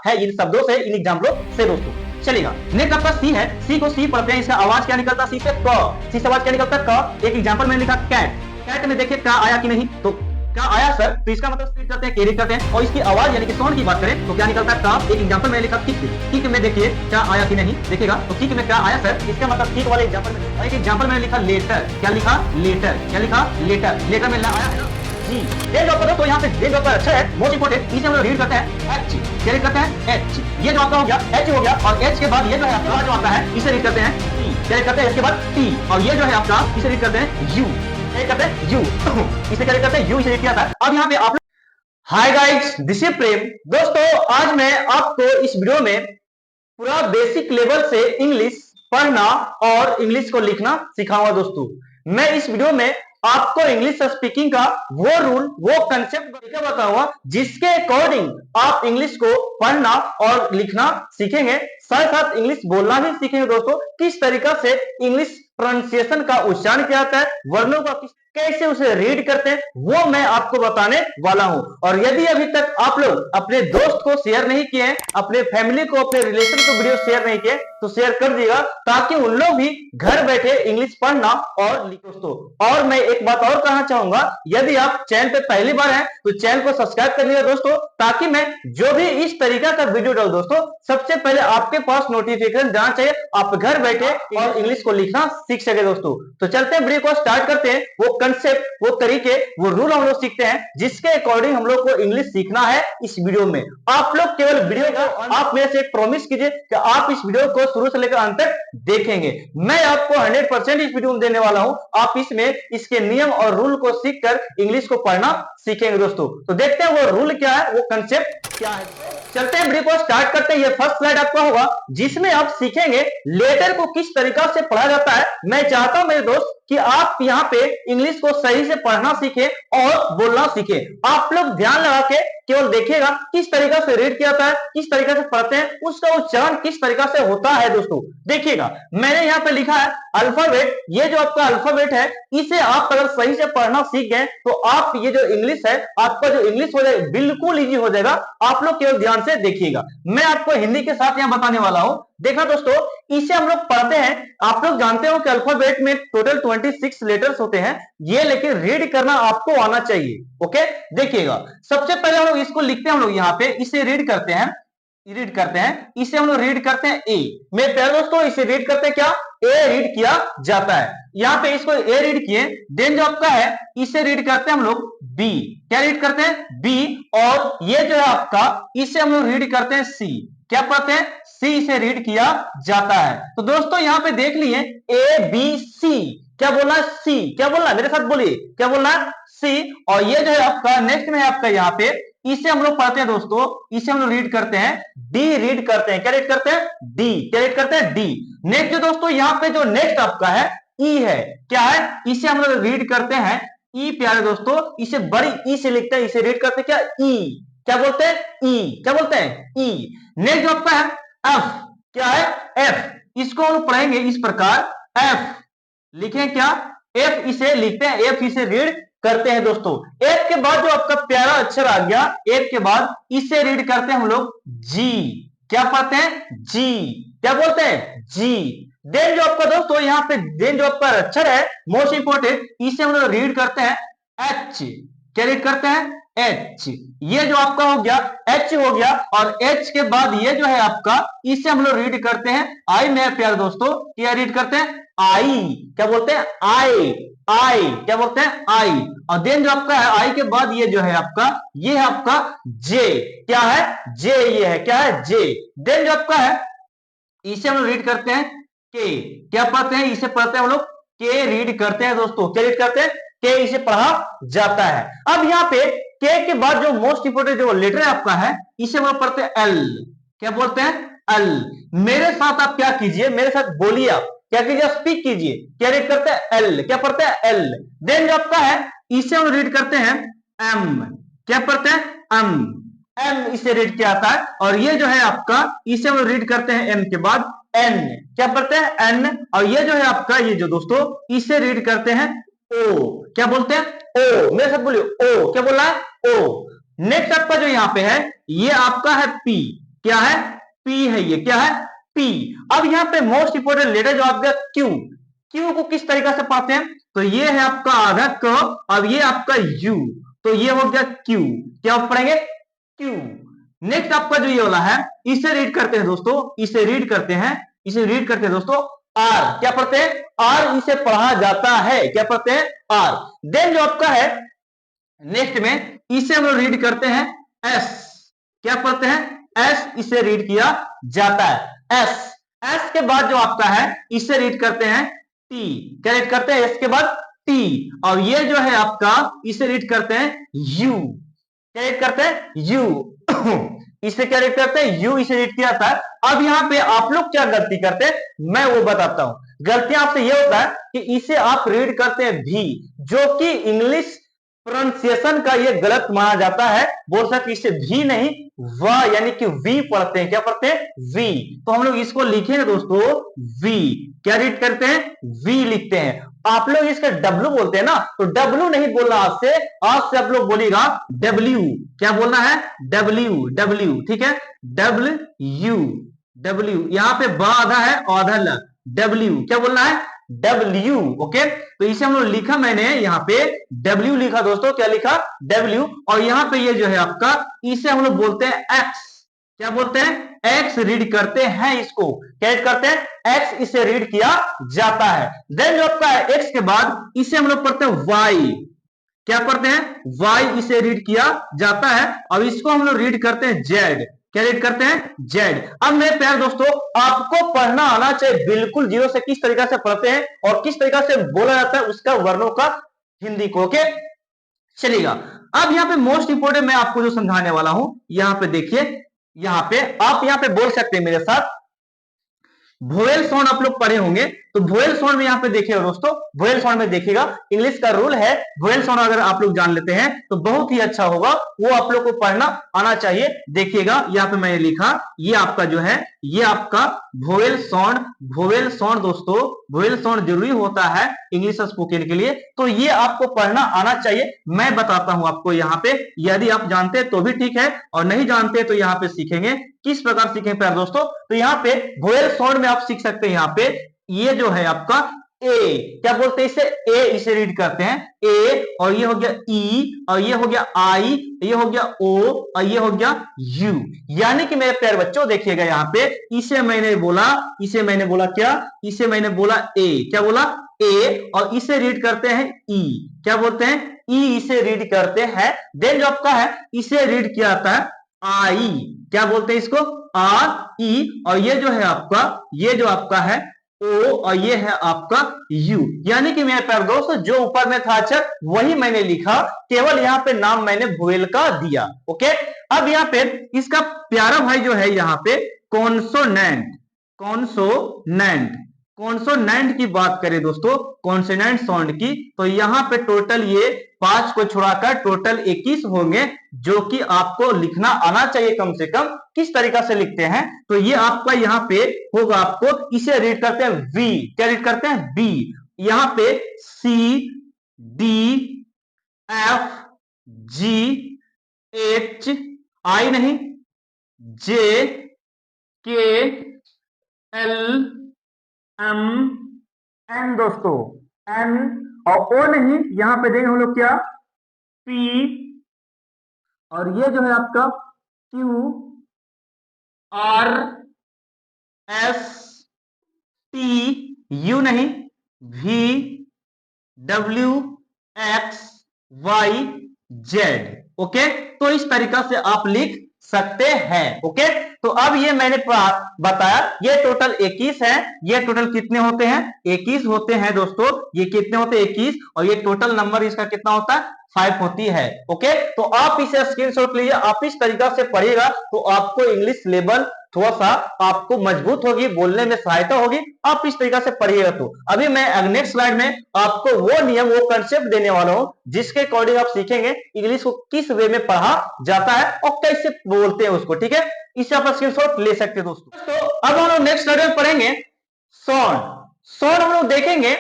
है इन शब्दों से, इन एग्जाम्पलों से दोस्तों। चलेगा, नेक्स्ट आपका सी है। सी को सी पढ़ते हैं, इसका आवाज क्या निकलता है? सी से क, सी से आवाज क्या निकलता है? क। एक एग्जांपल मैंने लिखा कैट, कैट में देखिए का आया कि नहीं, तो का आया सर, तो इसका मतलब स्प्लिट करते हैं, कैरी करते हैं, और इसकी आवाज यानी कि साउंड की बात करें तो क्या निकलता है? का। एक एग्जांपल मैंने लिखा किक, किक में देखिए क्या आया कि नहीं, देखिएगा, तो किक में क्या आया सर, इसका मतलब किक वाले एग्जांपल में। एक एग्जांपल मैंने लिखा लेटर, क्या लिखा? लेटर, क्या लिखा? लेटर, लेटर में ला आया है ना जी। डेल ड्रॉप का तो यहाँ पे डेल ड्रॉप का अच्छा है, मोस्ट इंपोर्टेंट, इसे हम लोग रीड करते हैं एच, क्या रीड करते हैं? एच। ये जो आपका हो गया एच हो गया, और एच के बाद ये जो है आपका जो आता है इसे रीड करते हैं टी, क्या रीड करते हैं? इसके बाद टी, और ये जो है आपका इसे रीड करते हैं यू, क्या रीड करते हैं? यू। इसे क्या रीड करते हैं? यू, इसे रीड किया था। अब यहाँ पे आप, हाय गाइस, दिस इज प्रेम। दोस्तों आज मैं आपको इस वीडियो में पूरा बेसिक लेवल से इंग्लिश पढ़ना और इंग्लिश को लिखना सिखाऊंगा दोस्तों। मैं इस वीडियो में आपको इंग्लिश स्पीकिंग का वो रूल, वो कंसेप्ट बताऊंगा जिसके अकॉर्डिंग आप इंग्लिश को पढ़ना और लिखना सीखेंगे, साथ साथ इंग्लिश बोलना भी सीखेंगे दोस्तों। किस तरीका से इंग्लिश प्रोनाउंसिएशन का उच्चारण किया जाता है, वर्णों का कैसे उसे रीड करते हैं, वो मैं आपको बताने वाला हूं। और यदि अभी तक आप लोग अपने दोस्त को शेयर नहीं किए, अपने फैमिली को, अपने रिलेशन को वीडियो शेयर नहीं किए, तो शेयर कर दीजिएगा ताकि उन लोग भी घर बैठे इंग्लिश पढ़ना और लिखो दोस्तों। और मैं एक बात और कहना चाहूंगा, यदि आप चैनल पे पहली बार हैं तो चैनल को सब्सक्राइब कर लीजिए दोस्तों, ताकि मैं जो भी इस तरीका का वीडियो डालूं दोस्तों, सबसे पहले आपके पास नोटिफिकेशन जाना चाहिए, आप घर बैठे और इंग्लिश को लिखना सीख सके दोस्तों। तो चलते हैं, वीडियो को स्टार्ट करते हैं। वो कंसेप्ट, वो तरीके, वो रूल हम लोग सीखते हैं जिसके अकॉर्डिंग हम लोग को इंग्लिश सीखना है इस वीडियो में। आप लोग केवल वीडियो का, आप मेरे से एक प्रॉमिस कीजिए कि आप इस वीडियो को शुरू से लेकर अंत तक देखेंगे। मैं आपको 100% इस वीडियो में देने वाला हूं, आप इसमें इसके नियम और रूल को सीखकर इंग्लिश को पढ़ना सीखेंगे दोस्तों। तो देखते हैं वो रूल क्या है, वो कंसेप्ट क्या है। चलते हैं, वीडियो को स्टार्ट करते हैं। ये फर्स्ट स्लाइड आपका होगा जिसमें आप सीखेंगे लेटर को किस तरीका से पढ़ा जाता है। मैं चाहता हूं मेरे दोस्त कि आप यहाँ पे इंग्लिश को सही से पढ़ना सीखें और बोलना सीखें। आप लोग ध्यान लगा के केवल देखिएगा किस तरीका से रीड किया जाता है, किस तरीका से पढ़ते हैं, उसका उच्चारण किस तरीका से होता है दोस्तों। देखिएगा, मैंने यहाँ पे लिखा है अल्फाबेट। ये जो आपका अल्फाबेट है, इसे आप अगर सही से पढ़ना सीख गए तो आप ये जो इंग्लिश है, आपका जो इंग्लिश हो जाएगा बिल्कुल इजी हो जाएगा। आप लोग केवल ध्यान से देखिएगा, मैं आपको हिंदी के साथ यहाँ बताने वाला हूं। देखा दोस्तों, इसे हम लोग पढ़ते हैं। आप लोग जानते हो कि अल्फाबेट में टोटल 26 लेटर्स होते हैं, ये लेकिन रीड करना आपको आना चाहिए। ओके, देखिएगा, सबसे पहले हम लोग इसको लिखते हैं, हम लोग यहाँ पे इसे रीड करते हैं, रीड करते हैं, इसे हम लोग रीड करते हैं ए। मेरे प्यारे दोस्तों, इसे रीड करते हैं क्या? ए रीड किया जाता है। यहाँ पे इसको ए रीड किए, देन जो आपका है इसे रीड करते हैं हम लोग बी, क्या रीड करते हैं? बी। और ये जो है आपका, इसे हम लोग रीड करते हैं सी, क्या पढ़ते हैं? सी से रीड किया जाता है। तो दोस्तों यहाँ पे देख लिए ए बी सी, क्या बोलना है? सी, क्या बोलना है? मेरे साथ बोलिए, क्या बोलना है? सी। और ये जो है आपका नेक्स्ट में है आपका, यहाँ पे इसे हम लोग पढ़ते हैं दोस्तों, इसे हम लोग रीड करते हैं डी, रीड करते हैं, क्या रीड करते हैं? डी, क्या रीड करते हैं? डी। नेक्स्ट जो दोस्तों यहाँ पे जो नेक्स्ट आपका है ई है, क्या है? इसे हम लोग रीड करते हैं ई। प्यारे दोस्तों, इसे बड़ी ई से लिखते हैं, इसे रीड करते हैं क्या? ई, क्या बोलते हैं? ई, क्या बोलते हैं? ई। नेक्स्ट जो आपका है एफ, क्या है? एफ। इसको हम पढ़ेंगे इस प्रकार, एफ लिखें क्या? एफ इसे लिखते हैं, एफ इसे रीड करते हैं दोस्तों। एफ के बाद जो आपका प्यारा अक्षर आ गया, एफ के बाद इसे रीड करते हैं हम लोग जी, क्या पढ़ते हैं? जी, क्या बोलते हैं? जी। देन जो आपका दोस्तों यहाँ पे देन जो आपका अक्षर है मोस्ट इंपोर्टेंट, इसे हम लोग रीड करते हैं एच, क्या रीड करते हैं? एच। ये जो आपका हो गया एच हो गया, और एच के बाद ये जो है आपका, इसे हम लोग रीड करते हैं आई। मेरे प्यारे दोस्तों, क्या रीड करते हैं? आई, क्या बोलते हैं? आई, आई, क्या बोलते हैं? आई। और देन जो आपका है आई के बाद ये जो है आपका, ये है आपका जे, क्या है? जे, ये है क्या है? जे। देन जो आपका है इसे हम लोग रीड करते हैं के, क्या पढ़ते हैं? इसे पढ़ते हैं हम लोग के, रीड करते हैं दोस्तों, क्या रीड करते हैं? के, इसे पढ़ा जाता है। अब यहाँ पे के के बाद जो मोस्ट इंपोर्टेंट जो लेटर आपका है, इसे हम लोग पढ़ते हैं एल, क्या बोलते हैं? एल। मेरे साथ आप क्या कीजिए, मेरे साथ बोलिए, आप क्या कीजिए? स्पीक कीजिए, क्या रीड करते हैं? एल, क्या पढ़ते हैं? एल। देन जो आपका है इसे हम रीड करते हैं एम, क्या पढ़ते हैं? एम, एम इसे रीड किया जाता है। और ये जो है आपका, इसे हम रीड करते हैं एम के बाद एन, क्या पढ़ते हैं? एन। और ये जो है आपका, ये जो दोस्तों इसे रीड करते हैं ओ, क्या बोलते हैं? ओ। मेरे साथ बोलिए ओ, क्या बोल रहा है? ओ। नेक्स्ट आपका जो यहाँ पे है, ये आपका है पी, क्या है? पी है ये, क्या है? पी। अब यहाँ पे मोस्ट इंपोर्टेंट लेटर जो आपका क्यू, क्यू को किस तरीका से पढ़ते हैं? तो ये है आपका आधा क, अब ये आपका यू, तो ये हो गया क्यू। क्या आप पढ़ेंगे? क्यू। नेक्स्ट आपका जो ये वाला है, इसे रीड करते हैं दोस्तों, इसे रीड करते हैं, इसे रीड करते हैं दोस्तों आर। क्या पढ़ते हैं? आर इसे पढ़ा जाता है। क्या पढ़ते हैं? आर। देन जो आपका है नेक्स्ट में, इसे हम लोग रीड करते हैं एस। क्या पढ़ते हैं? एस इसे रीड किया जाता है, एस। एस के बाद जो आपका है इसे रीड करते हैं टी। क्या रीड करते हैं? एस के बाद टी। और ये जो है आपका इसे रीड करते हैं यू। क्या रीड करते हैं? यू। इसे क्या रीड करते हैं? यू इसे रीड किया था। अब यहां पे आप लोग क्या गलती करते हैं मैं वो बताता हूं। गलती आपसे ये होता है कि इसे आप रीड करते हैं भी, जो कि इंग्लिश प्रोनाउंसिएशन का ये गलत माना जाता है। बोल सकते इसे भी नहीं व यानी कि वी पढ़ते हैं। क्या पढ़ते हैं? वी। तो हम लोग इसको लिखेंगे दोस्तों वी। क्या रीड करते हैं? वी लिखते हैं। आप लोग इसका डब्ल्यू बोलते हैं ना, तो डब्ल्यू नहीं बोलना आज से आप लोग बोलिएगा डब्ल्यू। क्या बोलना है? डब्ल्यू, डब्ल्यू, ठीक है? W, W. यहां पे ब आधा है आधा ल, डब्ल्यू। क्या बोलना है? डब्ल्यू। ओके, तो इसे हम लोग लिखा, मैंने यहाँ पे डब्ल्यू लिखा दोस्तों। क्या लिखा? डब्ल्यू। और यहाँ पे ये जो है आपका, इसे हम लोग बोलते हैं एक्स। क्या बोलते हैं? एक्स रीड करते हैं इसको। क्या रीड करते हैं? एक्स इसे रीड किया जाता है। देन जो आपका है एक्स के बाद इसे हम लोग पढ़ते हैं वाई। क्या पढ़ते हैं? वाई इसे रीड किया जाता है। अब इसको हम लोग रीड करते हैं जेड। क्या रीड करते हैं? जेड। अब मेरे प्यारे दोस्तों, आपको पढ़ना आना चाहिए बिल्कुल जीरो से, किस तरीका से पढ़ते हैं और किस तरीका से बोला जाता है उसका वर्णों का हिंदी को। ओके, चलिएगा। अब यहाँ पे मोस्ट इंपोर्टेंट मैं आपको जो समझाने वाला हूं, यहाँ पे देखिए, यहाँ पे आप यहाँ पे बोल सकते हैं मेरे साथ वोवेल साउंड। आप लोग पढ़े होंगे, तो वोवेल साउंड में यहाँ पे देखिएगा दोस्तों, वोवेल साउंड में देखिएगा, इंग्लिश का रूल है वोवेल साउंड अगर आप लोग जान लेते हैं तो बहुत ही अच्छा होगा, वो आप लोग को पढ़ना आना चाहिए। देखिएगा यहाँ पे मैंने लिखा, ये आपका जो है ये आपका वोवेल साउंड। वोवेल साउंड दोस्तों, वोवेल साउंड जरूरी होता है इंग्लिश स्पोकन के लिए, तो ये आपको पढ़ना आना चाहिए। मैं बताता हूं आपको यहाँ पे, यदि आप जानते हैं तो भी ठीक है और नहीं जानते तो यहाँ पे सीखेंगे। किस प्रकार सीखेंगे प्यारे दोस्तों? तो यहाँ पे वोवेल साउंड में आप सीख सकते हैं। यहाँ पे ये जो है आपका ए, क्या बोलते हैं इसे? ए इसे रीड करते हैं ए, और ये हो गया ई, और ये हो गया आई, ये हो गया ओ, और ये हो गया यू। यानी कि मेरे प्यारे बच्चों देखिएगा यहाँ पे, इसे मैंने बोला क्या? इसे मैंने बोला ए। क्या बोला? ए। और इसे रीड करते हैं ई। क्या बोलते हैं? ई इसे रीड करते हैं। देन जो आपका है इसे रीड किया जाता है आई। क्या बोलते हैं इसको? आ ई। और ये जो है आपका, ये जो आपका है ओ, और ये है आपका यू। यानी कि मेरे प्यारे दोस्त, जो ऊपर में था अक्षर वही मैंने लिखा, केवल यहाँ पे नाम मैंने वोवेल का दिया। ओके, अब यहाँ पे इसका प्यारा भाई जो है यहाँ पे कॉन्सोनेंट। कॉन्सोनेंट, कॉन्सोनेंट की बात करें दोस्तों, कॉन्सोनेंट साउंड की, तो यहाँ पे टोटल ये 5 को छुड़ाकर टोटल 21 होंगे, जो कि आपको लिखना आना चाहिए कम से कम। किस तरीका से लिखते हैं? तो ये आपका यहाँ पे होगा, आपको इसे रीड करते हैं वी। क्या रीड करते हैं? बी। यहाँ पे C D F G H I नहीं, J K L M N दोस्तों, एन, और ओ नहीं, यहां पे देंगे हम लोग क्या? पी, और ये जो है आपका Q R S T, U नहीं, V W X Y Z. Okay, तो इस तरीका से आप लिख सकते हैं। ओके, तो अब ये मैंने बताया, ये टोटल 21 है। ये टोटल कितने होते हैं? 21 होते हैं दोस्तों। ये कितने होते हैं? 21। और ये टोटल नंबर इसका कितना होता है? 5 होती है। ओके, तो आप इसे स्क्रीनशॉट लीजिए, आप इस तरीका से पढ़िएगा तो आपको इंग्लिश लेवल थोड़ा सा आपको मजबूत होगी, बोलने में सहायता होगी, आप इस तरीका से पढ़िएगा। तो अभी मैं नेक्स्ट स्लाइड में आपको वो नियम, वो कंसेप्ट देने वाला हूं, जिसके अकॉर्डिंग आप सीखेंगे इंग्लिश को किस वे में पढ़ा जाता है और कैसे बोलते हैं उसको। ठीक है, इससे आप स्क्रीनशॉट ले सकते हैं दोस्तों। तो अब हम लोग नेक्स्ट स्लाइड में पढ़ेंगे साउंड। साउंड हम लोग देखेंगे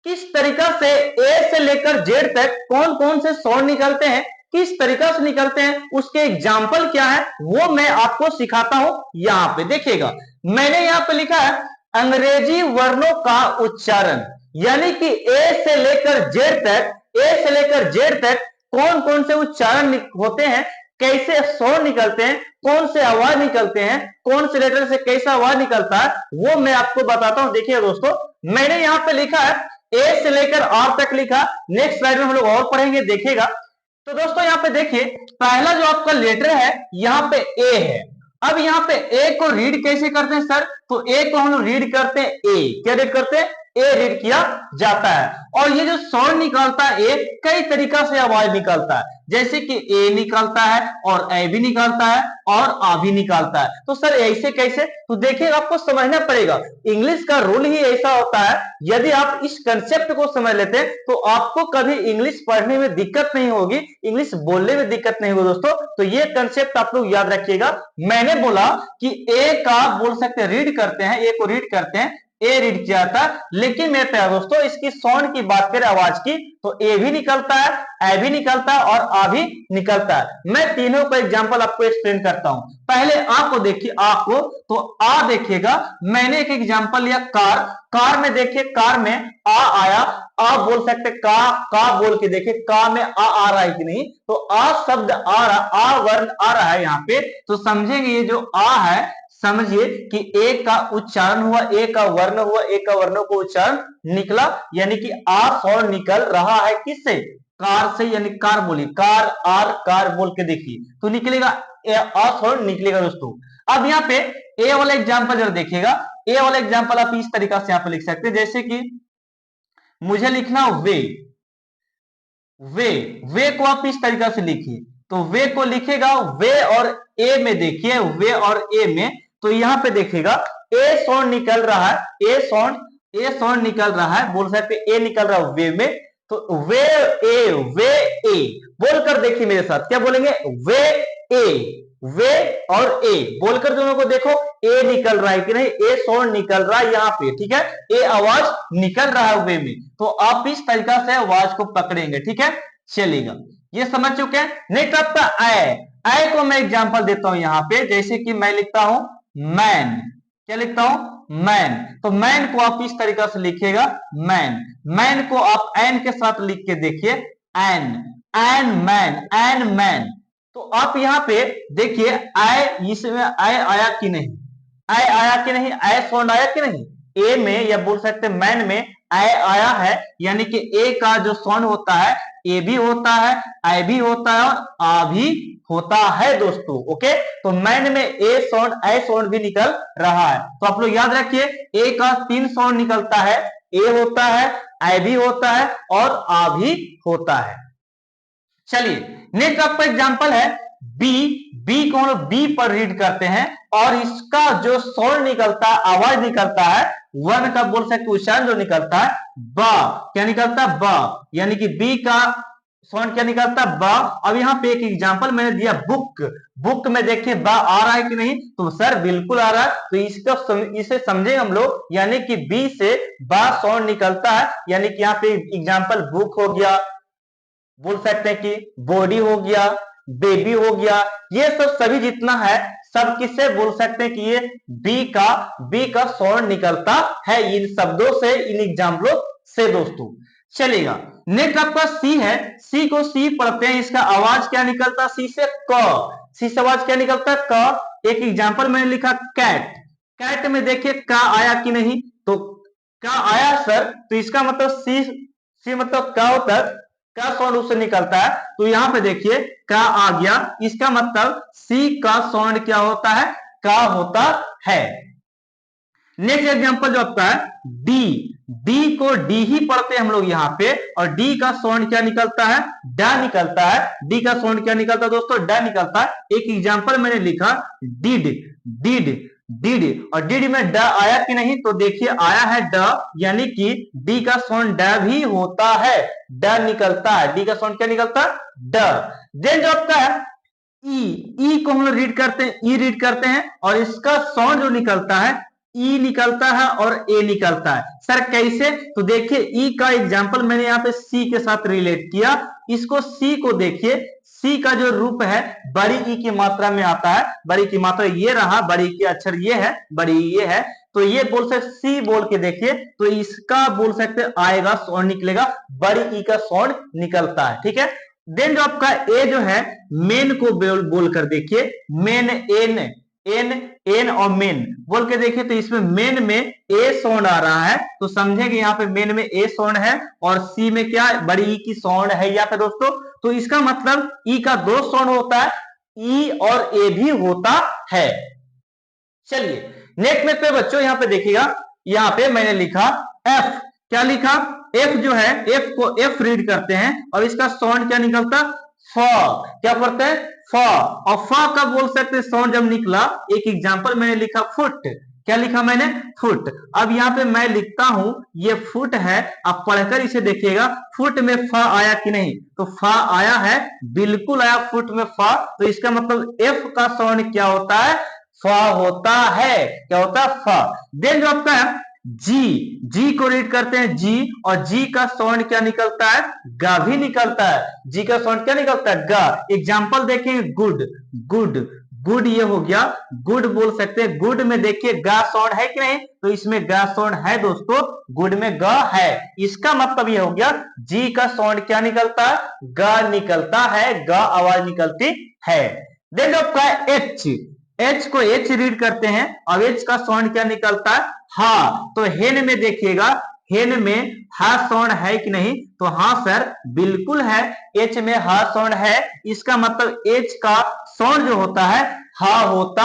किस तरीका से ए से लेकर जेड तक कौन कौन से साउंड निकलते हैं, किस तरीका से निकलते हैं, उसके एग्जाम्पल क्या है वो मैं आपको सिखाता हूं। यहां पे देखिएगा, मैंने यहां पे लिखा है अंग्रेजी वर्णों का उच्चारण, यानी कि ए से लेकर जेड तक, ए से लेकर जेड तक कौन कौन से उच्चारण होते हैं, कैसे स्वर निकलते हैं, कौन से आवाज निकलते हैं, कौन से लेटर से कैसा आवाज निकलता है, वो मैं आपको बताता हूं। देखिए दोस्तों, मैंने यहां पे लिखा है ए से लेकर आर तक लिखा, नेक्स्ट स्लाइड में हम लोग और पढ़ेंगे, देखिएगा। तो दोस्तों यहां पे देखिए, पहला जो आपका लेटर है यहां पे ए है। अब यहाँ पे ए को रीड कैसे करते हैं सर, तो ए को हम लोग रीड करते हैं ए, क्या रीड करते हैं, ए रीड किया जाता है। और ये जो साउंड निकालता है ए, कई तरीका से आवाज निकालता है, जैसे कि ए निकालता है और ए भी निकालता है और आ भी निकालता है। तो सर ऐसे कैसे, तो देखिए आपको समझना पड़ेगा, इंग्लिश का रूल ही ऐसा होता है। यदि आप इस कंसेप्ट को समझ लेते हैं तो आपको कभी इंग्लिश पढ़ने में दिक्कत नहीं होगी, इंग्लिश बोलने में दिक्कत नहीं होगी दोस्तों। तो ये कंसेप्ट आप लोग याद रखिएगा। मैंने बोला कि ए का बोल सकते हैं रीड करते हैं, ए को रीड करते हैं, ए रीड किया था, लेकिन मेरे प्यारे दोस्तों इसकी साउंड की बात करें आवाज की, तो ए भी निकलता है, ए भी निकलता है और आ भी निकलता है। मैं तीनों का एग्जांपल आपको एक्सप्लेन करता हूं। पहले आ को देखिए, आ को, तो आ देखिएगा, मैंने एक एग्जांपल लिया कार, कार में देखिए, कार में आ आया, आ बोल सकते का बोल के देखिए, का में आ रहा है कि नहीं, तो आ शब्द आ रहा, आ वर्ण आ रहा है यहाँ पे, तो समझेंगे ये जो आ है, समझिए कि ए का उच्चारण हुआ, ए का वर्ण हुआ, ए का वर्णों को उच्चारण निकला, यानी कि आ साउंड निकल रहा है किससे, कार से, यानी कार बोली, कार आर कार बोल के देखिए तो निकलेगा, आ साउंड निकलेगा दोस्तों। अब यहाँ पे ए वाला एग्जांपल जरा देखिएगा, ए वाला एग्जांपल आप इस तरीका से यहाँ पे लिख सकते हैं, जैसे कि मुझे लिखना वे, वे को आप इस तरीका से लिखिए, तो वे को लिखेगा, वे और ए में देखिए, वे और ए में, तो यहां पे देखिएगा ए साउंड निकल रहा है, ए साउंड निकल रहा है, बोल सकते ए निकल रहा है वे में, तो वे ए बोलकर देखिए मेरे साथ, क्या बोलेंगे, वे और ए बोलकर दोनों को देखो, ए निकल रहा है कि नहीं, ए साउंड निकल रहा है यहाँ पे, ठीक है, ए आवाज निकल रहा है वे में, तो आप इस तरीका से आवाज को पकड़ेंगे, ठीक है, चलेगा, ये समझ चुके हैं। नेक्स्ट आपका आई को मैं एग्जांपल देता हूं यहाँ पे, जैसे कि मैं लिखता हूं मैन, क्या लिखता हूं, मैन, तो मैन को आप इस तरीका से लिखिएगा, मैन को आप एन के साथ लिख के देखिए, एन मैन, तो आप यहाँ पे देखिए आई, इसमें आई आया कि नहीं, आई आया कि नहीं, आई साउंड आया कि नहीं, ए में या बोल सकते मैन में आई आया है, यानी कि ए का जो साउंड होता है ए भी होता है, आई भी होता है और आ भी होता है दोस्तों। ओके, तो मैन में ए साउंड आई साउंड भी निकल रहा है, तो आप लोग याद रखिए ए का 3 साउंड निकलता है, ए होता है, आई भी होता है और आ भी होता है। चलिए नेक्स्ट आपका एग्जांपल है बी को हम लोग बी पर रीड करते हैं, और इसका जो साउंड निकलता है, आवाज निकलता है, वर्ण का बोल सकते उच्चारण जो निकलता है, बा, क्या निकलता है, बा, यानी कि बी का साउंड क्या निकलता है, बा। अब यहाँ पे एक एग्जांपल मैंने दिया बुक में देखिए बा आ रहा है कि नहीं, तो सर बिल्कुल आ रहा है, तो इसका इसे समझे हम लोग, यानी कि बी से बा साउंड निकलता है, यानी कि यहाँ पे एग्जांपल बुक हो गया, बोल सकते हैं कि बॉडी हो गया, बेबी हो गया, ये सब सभी जितना है सब किससे बोल सकते हैं कि ये बी का साउंड निकलता है इन शब्दों से, इन एग्जाम्पलों से दोस्तों। चलेगा, नेक्स्ट आपका सी है, सी को सी पढ़ते हैं, इसका आवाज क्या निकलता है, सी से क, सी से आवाज क्या निकलता है, क। एक एग्जाम्पल मैंने लिखा कैट, कैट में देखिए का आया कि नहीं, तो का आया सर, तो इसका मतलब सी मतलब क्या होता है, का साउंड उससे निकलता है, तो यहां पे देखिए का आ गया, इसका मतलब सी का साउंड क्या होता है, का होता है। नेक्स्ट एग्जांपल जो आपका है डी को डी ही पढ़ते हैं हम लोग यहाँ पे, और डी का साउंड क्या निकलता है, डा निकलता है, डी का साउंड क्या निकलता है दोस्तों, डा निकलता है। एक एग्जांपल मैंने लिखा डिड, और डिड में ड आया कि नहीं, तो देखिए आया है ड, यानी कि डी का साउंड ड भी होता है, ड निकलता है, डी का साउंड क्या निकलता है, ड। देन जो आपका है ई को हम लोग रीड करते हैं, ई रीड करते हैं, और इसका साउंड जो निकलता है ई निकलता है और ए निकलता है। सर कैसे, तो देखिए ई का एग्जांपल मैंने यहाँ पे सी के साथ रिलेट किया, इसको सी को देखिए, सी का जो रूप है बड़ी ई की मात्रा में आता है, बड़ी की मात्रा ये रहा, बड़ी की अक्षर ये है, बड़ी ये है, तो ये बोल सकते सी बोल के देखिए, तो इसका बोल सकते आएगा साउंड निकलेगा, बड़ी ई का साउंड निकलता है, ठीक है। देन जो आपका ए जो है मेन को बोल कर देखिए, मेन एन एन एन और मेन बोल के देखिए, तो इसमें मेन में ए साउंड आ रहा है, तो समझेंगे यहाँ पे मेन में ए साउंड है और सी में क्या बड़ी ई की साउंड है यहाँ पे दोस्तों, तो इसका मतलब ई का दो साउंड होता है, ई और ए भी होता है। चलिए नेक्स्ट में पे बच्चों यहाँ पे देखिएगा, यहाँ पे मैंने लिखा एफ, क्या लिखा एफ जो है, एफ को एफ रीड करते हैं और इसका साउंड क्या निकलता फ, क्या पढ़ते हैं फ, और फ का बोल सकते हैं साउंड जब निकला, एक एग्जांपल मैंने लिखा फुट, क्या लिखा मैंने फुट। अब यहाँ पे मैं लिखता हूं ये फुट है, आप पढ़कर इसे देखिएगा फुट में फ आया कि नहीं, तो फ आया है, बिल्कुल आया फुट में फ, तो इसका मतलब एफ का साउंड क्या होता है फ होता है, क्या होता है फ। देन जो आपका है जी, जी को रीड करते हैं जी, और जी का साउंड क्या निकलता है गा भी निकलता है, जी का साउंड क्या निकलता है गा। एग्जांपल देखें गुड, गुड गुड ये हो गया, गुड बोल सकते हैं, गुड में देखिए गा साउंड है कि नहीं, तो इसमें गा साउंड है दोस्तों, गुड में ग है, इसका मतलब ये हो गया जी का साउंड क्या निकलता है गा निकलता है, ग आवाज निकलती है। देन आपका एच, एच को एच रीड करते हैं, अब एच का साउंड क्या निकलता है हा, तो हेन में देखिएगा, हेन में हा साउंड है कि नहीं, तो हाँ सर बिल्कुल है, एच में हा साउंड है, इसका मतलब एच का साउंड जो होता है हा होता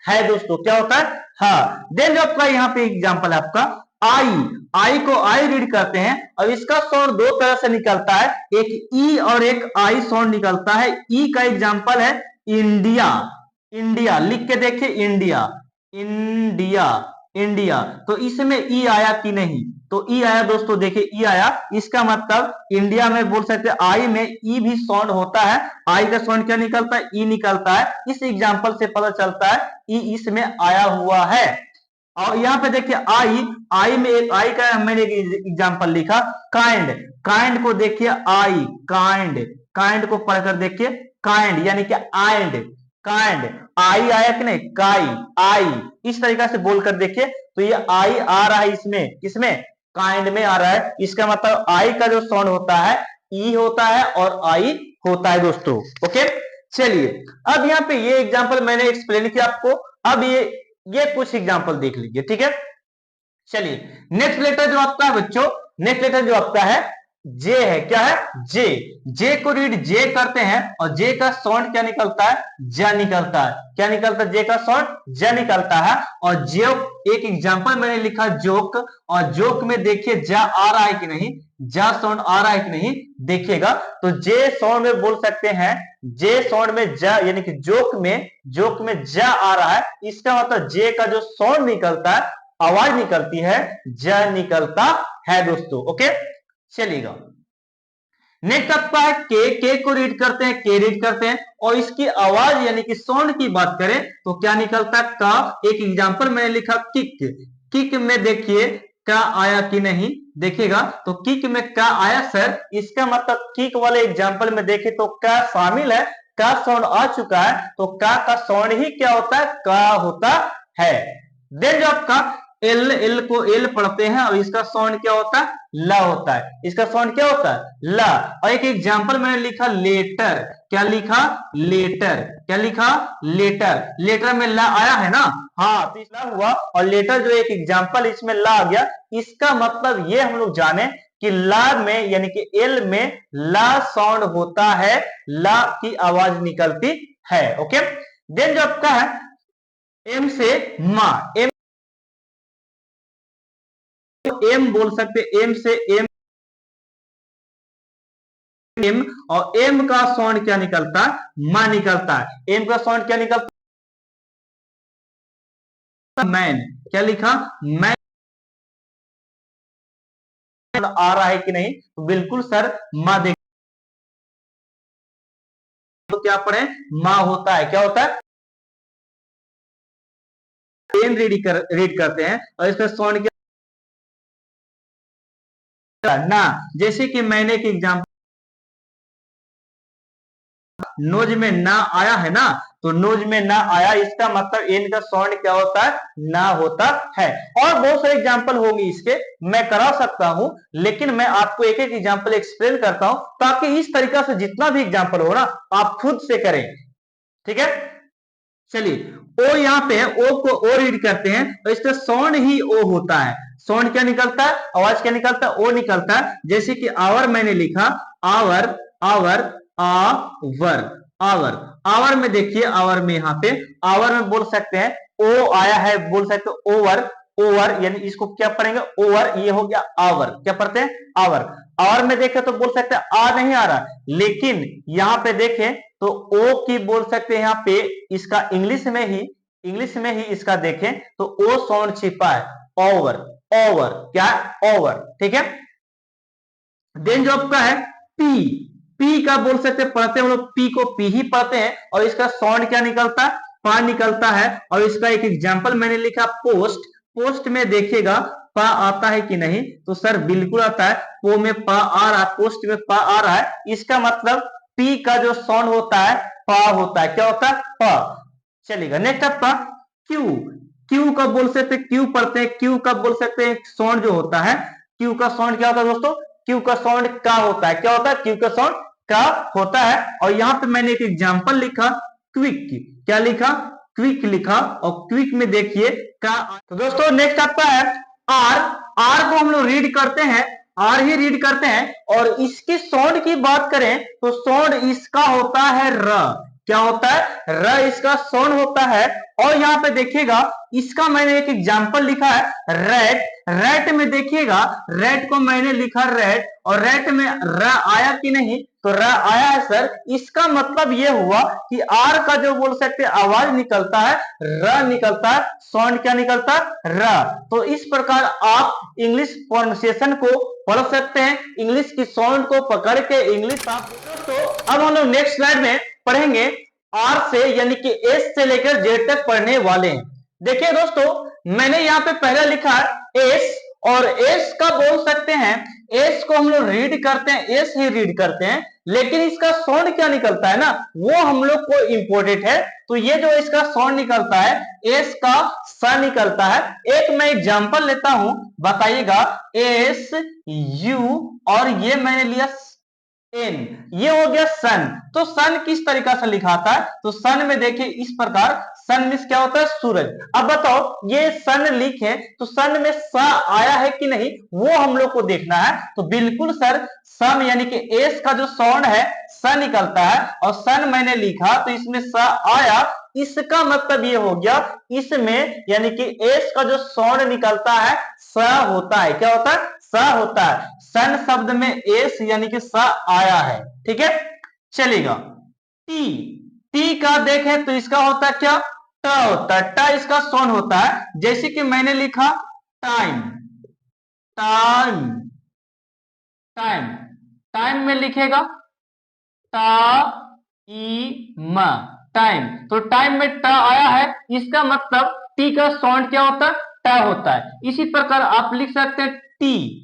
है दोस्तों, क्या होता है हा। देन आपका यहाँ पे एग्जांपल है आपका आई, आई को आई रीड करते हैं, अब इसका साउंड दो तरह से निकलता है, एक ई और एक आई साउंड निकलता है। ई का एग्जांपल है इंडिया, इंडिया लिख के देखिए इंडिया, इंडिया इंडिया, तो इसमें ई आया कि नहीं, तो ई आया दोस्तों, देखिए ई आया, इसका मतलब इंडिया में बोल सकते हैं आई में ई भी साउंड होता है, आई का साउंड क्या निकलता है ई निकलता है, इस एग्जांपल से पता चलता है ई इसमें आया हुआ है। और यहाँ पे देखिए आई, आई में एक आई का मैंने एग्जांपल लिखा काइंड, काइंड को देखिए आई काइंड, काइंड को पढ़कर देखिए काइंड यानी कि आइंड, काइंड आई आया कि नहीं काई आई, इस तरीका से बोलकर देखिए, तो ये आई आ रहा है इसमें, किसमें काइंड में आ रहा है, इसका मतलब आई का जो साउंड होता है ई होता है और आई होता है दोस्तों, ओके। चलिए अब यहाँ पे ये एग्जांपल मैंने एक्सप्लेन किया आपको, अब ये कुछ एग्जांपल देख लीजिए, ठीक है। चलिए नेक्स्ट लेटर जो आपका है बच्चों, नेक्स्ट लेटर जो आपका है जे है, क्या है जे, जे को रीड जे करते हैं और जे का साउंड क्या निकलता है ज निकलता है, क्या निकलता है जे का साउंड ज निकलता है। और जोक, एक एग्जांपल मैंने लिखा जोक, और जोक में देखिए जा आ रहा है कि नहीं, जा साउंड आ रहा है कि नहीं देखिएगा, तो जे साउंड में बोल सकते हैं, जे साउंड में जा यानी कि जोक में जा आ रहा है, इसका मतलब जे का जो साउंड निकलता है आवाज निकलती है ज निकलता है दोस्तों, ओके। चलिएगा नेक्स्ट आपका है के को रीड करते हैं, के रीड करते हैं और इसकी आवाज यानी कि साउंड की बात करें तो क्या निकलता है का। एक एग्जांपल मैंने लिखा किक, किक में देखिए का आया कि नहीं देखिएगा, तो किक में का आया सर, इसका मतलब किक वाले एग्जांपल में देखे तो का शामिल है, का साउंड आ चुका है, तो का साउंड ही क्या होता है का होता है। देन जो आपका एल, एल को एल पढ़ते हैं और इसका साउंड क्या होता है ला होता है, इसका साउंड क्या होता है ला। और एक एग्जांपल मैंने लिखा लेटर, क्या लिखा लेटर, क्या लिखा लेटर, लेटर में ला आया है ना, हाँ तो इसला हुआ, और लेटर जो एक एग्जांपल इसमें ला आ गया, इसका मतलब ये हम लोग जाने कि ला में यानी कि एल में ला साउंड होता है, ला की आवाज निकलती है, ओके। देन जो आपका है एम से मा, एम बोल सकते, एम से एम, एम और एम का साउंड क्या निकलता है मा निकलता है, एम का साउंड क्या निकलता है मैन, क्या लिखा मैन आ रहा है कि नहीं, तो बिल्कुल सर मा देख, तो क्या पढ़े मा होता है, क्या होता है एम रीड करते हैं और इसका साउंड क्या ना, जैसे कि मैंने एक एग्जांपल नोज में ना आया है ना, तो नोज में ना आया इसका मतलब एन का साउंड क्या होता है, ना होता है। और बहुत सारे एग्जांपल होंगे इसके, मैं करा सकता हूं, लेकिन मैं आपको एक एक एग्जांपल एक्सप्लेन करता हूं ताकि इस तरीका से जितना भी एग्जांपल हो ना आप खुद से करें, ठीक है। चलिए ओ यहाँ पे ओ को ओ रीड करते हैं तो इसका साउंड ही ओ होता है। साउंड क्या निकलता है, आवाज क्या निकलता है, ओ निकलता है। जैसे कि आवर मैंने लिखा, hour hour hour hour, hour में देखिए, आवर में यहाँ पे आवर में बोल सकते हैं ओ आया है, बोल सकते हो ओवर, ओवर यानी इसको क्या पढ़ेंगे ओवर, ये हो गया आवर, क्या पढ़ते हैं आवर। आवर में देखें तो बोल सकते हैं आ नहीं आ रहा, लेकिन यहाँ पे देखें तो ओ की बोल सकते हैं यहाँ पे इसका इंग्लिश में ही इसका देखें तो ओ साउंड छिपा है, ओवर ओवर, क्या है ओवर, ठीक है। देन जो आपका है पी, पी का बोल सकते हैं, पढ़ते हैं हम लोग पी को पी ही पढ़ते हैं और इसका साउंड क्या निकलता है, पा निकलता है। और इसका एक एग्जांपल मैंने लिखा पोस्ट, पोस्ट में देखिएगा पा आता है कि नहीं, तो सर बिल्कुल आता है, पो में पा आ रहा है, पोस्ट में पा आ रहा है, इसका मतलब पी का जो साउंड होता है पा होता है, क्या होता है पा। चलिएगा नेक्स्ट आपका क्यू, क्यू का बोल सकते हैं, क्यू पढ़ते हैं, क्यू का बोल सकते हैं साउंड जो होता है, क्यू का साउंड क्या होता है दोस्तों, क्यू का साउंड का होता है, क्या होता है क्यू का साउंड का होता है। और यहां पे मैंने एक एग्जांपल लिखा क्विक, क्या लिखा क्विक लिखा, और क्विक में देखिए का। तो दोस्तों नेक्स्ट आपका है आर, आर को हम लोग रीड करते हैं, आर ही रीड करते हैं, और इसकी साउंड की बात करें तो साउंड इसका होता है र, क्या होता है र, इसका साउंड होता है। और यहाँ पे देखिएगा इसका मैंने एक एग्जांपल लिखा है रेट, रेट में देखिएगा रेट को मैंने लिखा रेट, और रेट में र आया कि नहीं, तो र आया है सर, इसका मतलब ये हुआ कि आर का जो बोल सकते हैं आवाज निकलता है र निकलता है, साउंड क्या निकलता है र। तो इस प्रकार आप इंग्लिश प्रोनाउंसिएशन को पढ़ सकते हैं, इंग्लिश की साउंड को पकड़ के इंग्लिश आप। तो अब हम लोग नेक्स्ट स्लाइड में पढ़ेंगे आर से यानी कि एस से लेकर जेड तक पढ़ने वाले हैं। देखिए दोस्तों मैंने यहाँ पे पहला लिखा है एस, और एस का बोल सकते हैं, एस को हम लोग रीड करते हैं, एस ही रीड करते हैं, लेकिन इसका साउंड क्या निकलता है ना वो हम लोग को इंपॉर्टेंट है। तो ये जो इसका साउंड निकलता है एस का स निकलता है। एक मैं एग्जांपल लेता हूं, बताइएगा एस यू, और ये मैंने लिया एन, ये हो गया सन। तो सन किस तरीका से लिखा था, तो सन में देखिए इस प्रकार, सन मींस क्या होता है सूरज। अब बताओ ये सन लिखे तो सन में स आया है कि नहीं वो हम लोग को देखना है। तो बिल्कुल सर सन यानी कि एस का जो साउंड है स निकलता है, और सन मैंने लिखा तो इसमें स आया, इसका मतलब ये हो गया इसमें यानी कि एस का जो साउंड निकलता है स होता है, क्या होता है स होता है। सन शब्द में एस यानी कि स आया है, ठीक है। चलेगा टी, टी का देखें तो इसका होता है क्या ट होता है, ट इसका साउंड होता है। जैसे कि मैंने लिखा टाइम, टाइम टाइम, टाइम में लिखेगा टाइम, टाइम, तो टाइम में ट आया है, इसका मतलब टी का साउंड क्या होता है ट होता है। इसी प्रकार आप लिख सकते हैं टी,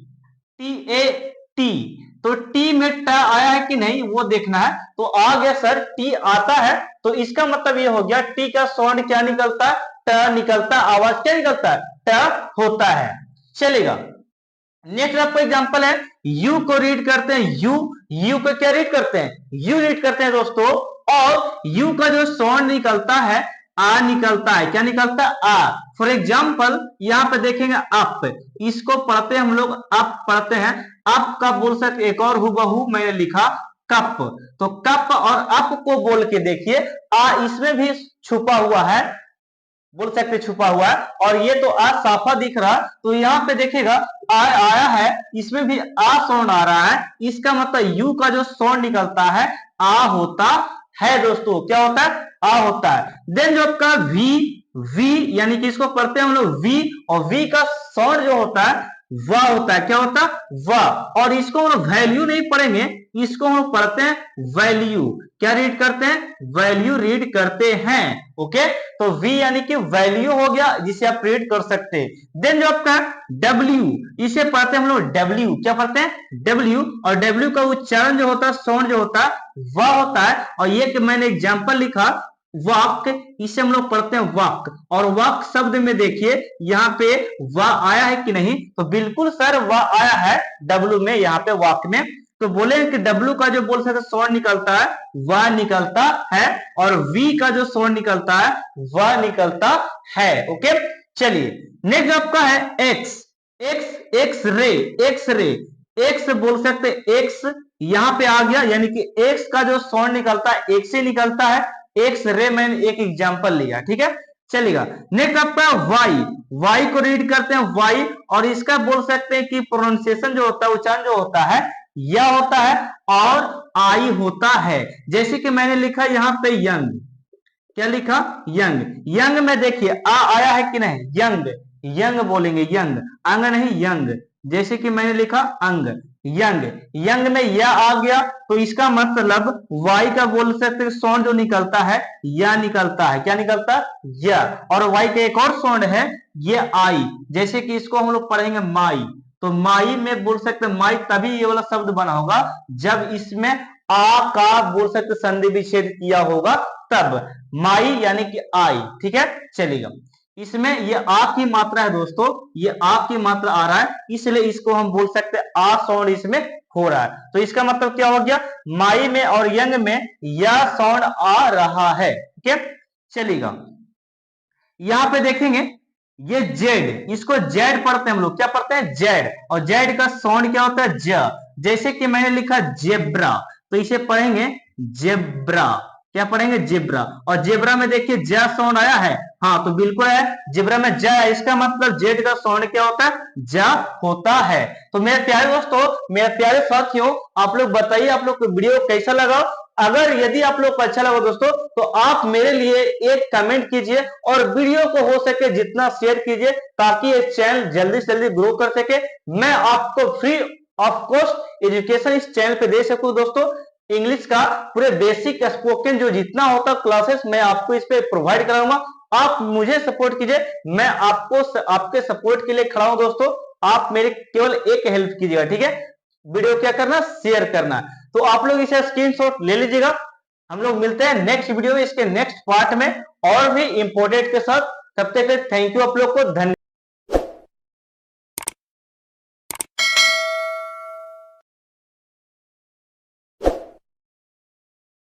टी ए टी, तो टी में ट आया है कि नहीं वो देखना है। तो आ गया सर टी आता है, तो इसका मतलब ये हो गया टी का साउंड क्या निकलता है ट निकलता है, आवाज क्या निकलता है ट होता है। चलेगा नेक्स्ट आपको एग्जांपल है यू को रीड करते हैं, यू, यू को क्या रीड करते हैं यू रीड करते हैं दोस्तों, और यू का जो साउंड निकलता है आ निकलता है, क्या निकलता है आ। फॉर एग्जाम्पल यहाँ पे देखेंगे अप, इसको पढ़ते हैं हम लोग अप पढ़ते हैं, अप का बोल सकते एक और हुबहू मैंने लिखा कप, तो कप और अप को बोल के देखिए आ इसमें भी छुपा हुआ है, बोल सकते छुपा हुआ है, और ये तो आ साफा दिख रहा, तो यहाँ पे देखिएगा आ आया है, इसमें भी आ साउंड आ रहा है, इसका मतलब यू का जो साउंड निकलता है आ होता है दोस्तों, क्या होता है आ होता है। देन जो आपका वी, वी यानी कि इसको पढ़ते हैं हम लोग वी, और वी का साउंड जो होता है व होता है, क्या होता है व, और इसको हम लोग वैल्यू नहीं पढ़ेंगे, इसको हम लोग पढ़ते हैं वैल्यू। क्या रीड करते हैं, वैल्यू रीड करते हैं। ओके, तो v यानी कि वैल्यू हो गया जिसे आप रीड कर सकते हैं। देन जो आपका w, इसे पढ़ते हैं हम लोग w, क्या पढ़ते हैं w, और w का उच्चारण जो होता है, साउंड जो होता है वह होता है। और ये कि मैंने एग्जांपल लिखा वाक, इसे हम लोग पढ़ते हैं वाक, और वाक शब्द में देखिए यहाँ पे वाह आया है कि नहीं, तो बिल्कुल सर वाह आया है डब्लू में, यहाँ पे वाक में। तो बोले कि डब्लू का जो बोल सकते साउंड निकलता है वह निकलता है, और वी का जो साउंड निकलता है वह निकलता है। ओके, चलिए नेक्स्ट आपका है x. X, X ray, X ray, x बोल सकते एक्स, यहाँ पे आ गया, यानी कि एक्स का जो साउंड निकलता है एक्स से निकलता है, एक्स रे। मैंने एक एग्जांपल लिया, ठीक है, चलेगा। नेक्स्ट आपका वाई, वाई को रीड करते हैं वाई, और इसका बोल सकते हैं कि प्रोनाउंसिएशन जो होता है, उच्चारण जो होता है या होता है और आई होता है। जैसे कि मैंने लिखा यहाँ पे यंग, क्या लिखा यंग, यंग में देखिए आ आया है कि नहीं, यंग, यंग बोलेंगे यंग, अंग नहीं यंग। जैसे कि मैंने लिखा अंग, यंग, यंग में या आ गया, तो इसका मतलब वाई का बोल सकते साउंड जो निकलता है या निकलता है, क्या निकलता है या। और वाई का एक और साउंड है ये आई, जैसे कि इसको हम लोग पढ़ेंगे माई, तो माई में बोल सकते माई तभी ये वाला शब्द बना होगा जब इसमें आ का बोल सकते संधि विच्छेद किया होगा, तब माई यानी कि आई, ठीक है, चलेगा। इसमें ये आ की मात्रा है दोस्तों, ये आ की मात्रा आ रहा है, इसलिए इसको हम बोल सकते हैं आ साउंड इसमें हो रहा है। तो इसका मतलब क्या हो गया, माई में और यंग में या साउंड आ रहा है। ठीक है, चलेगा। यहां पे देखेंगे ये जेड, इसको जेड पढ़ते हैं हम लोग, क्या पढ़ते हैं जेड, और जेड का साउंड क्या होता है ज। जैसे कि मैंने लिखा जेब्रा, तो इसे पढ़ेंगे जेब्रा, क्या पढ़ेंगे जेब्रा, और जेब्रा में देखिए ज साउंड आया है, हाँ तो बिल्कुल है, जेब्रा में ज है, इसका मतलब जेड का साउंड क्या होता है ज होता है। तो मेरे प्यारे दोस्तों, मेरे प्यारे साथियों, आप लोग बताइए आप लोग को वीडियो कैसा लगा। अगर यदि आप लोग को अच्छा लगा दोस्तों, तो आप मेरे लिए एक कमेंट कीजिए, और वीडियो को हो सके जितना शेयर कीजिए, ताकि ये चैनल जल्दी से जल्दी ग्रो कर सके, मैं आपको फ्री ऑफ कॉस्ट एजुकेशन इस चैनल पे दे सकूं दोस्तों। इंग्लिश का पूरे बेसिक स्पोकन जो जितना होता क्लासेस मैं आपको इस पे प्रोवाइड कराऊंगा। आप मुझे सपोर्ट कीजिए, मैं आपको आपके सपोर्ट के लिए खड़ा हूं दोस्तों। आप मेरे केवल एक हेल्प कीजिएगा, ठीक है, वीडियो क्या करना, शेयर करना। तो आप लोग इसे स्क्रीनशॉट ले लीजिएगा। हम लोग मिलते हैं नेक्स्ट वीडियो में, इसके नेक्स्ट पार्ट में और भी इंपोर्टेंट के साथ। तब तक थैंक यू आप लोग को, धन्यवाद।